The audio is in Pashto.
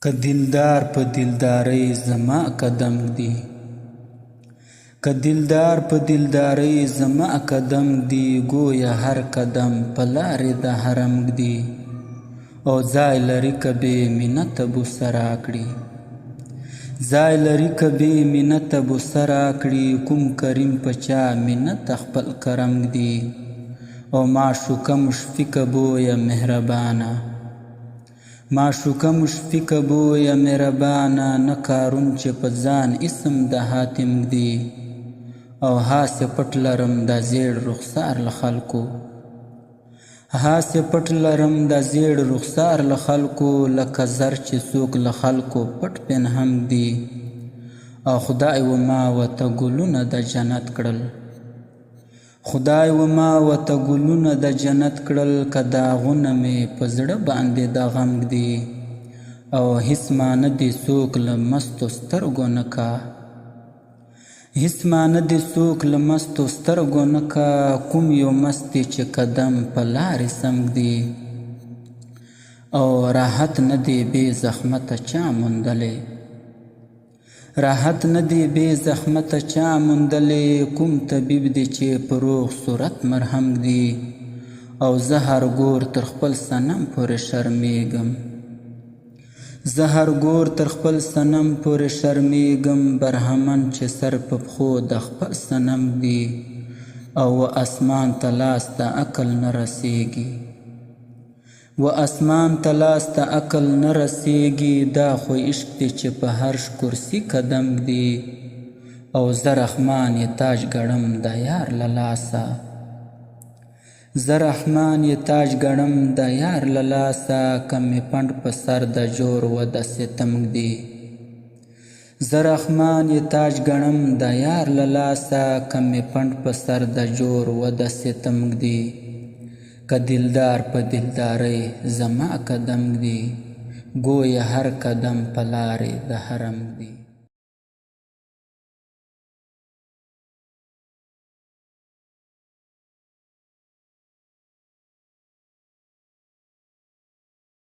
که دلدار په دلدارۍ زما قدم ږدي، که دلدار په دلدارۍ زما قدم ږدي، گویا هر قدم په لارې د حرم ږدي، او ځای لري که بې منته بوسه راکړي، ځای لري که بې منته بوسه راکړي، کوم کریم په چا منت خپل کرم ږدي، او معشوقه مشفقه بویه مهربانه، معشوقه مشفقه بویه مهربانه، نه کارون چې په ځان اسم د حاتم ږدي، او هاسې پټ لرم د زیړ رخسار له خلکو، هاسې پټ لرم د زیړ رخسار له خلکو، لکه زر چې څوک له خلکو پټ پنهان ږدي، او خدای وما ورته ګلونه د جنت کړل، خدای وما ورته ګلونه د جنت کړل، که داغونه مې په زړه باندې د غم ږدي، او هېڅ مانه دې څوک له مستو سترګو نه کا، هېڅ مانه دې څوک له مستو سترګو نه کا، کوم یو مست دی چې قدم په لارې سم ږدي، او راحت نه دی بې زحمته چا موندلی، راحت نه دی بې زحمته چا موندلی، کوم طبیب دی چې په روغ صورت مرهم ږدي، او زه هر ګور تر خپل صنم پورې شرمېږم، زه هر ګور تر خپل صنم پورې شرمېږم، برهمن چې سر په پښو د خپل صنم ږدي، او و اسمان ته لاس د عقل نه رسېږي، و اسمان ته لاس ته عقل نه رسېږي، دا خو عشق دی چې په هر کرسي قدم ږدي، او زه رحمان یې تاج ګڼم د یار له لاسه، زه رحمان یې تاج ګڼم د یار له لاسه، که مې پنډ په سر د جور و د ستم ږدي، زه رحمان یې تاج ګڼم د یار له لاسه، که مې پنډ په سر د جور و د ستم ږدي، که دلدار په دلدارۍ زما قدم ږدي، گویا هر قدم په لارې د حرم ږدي.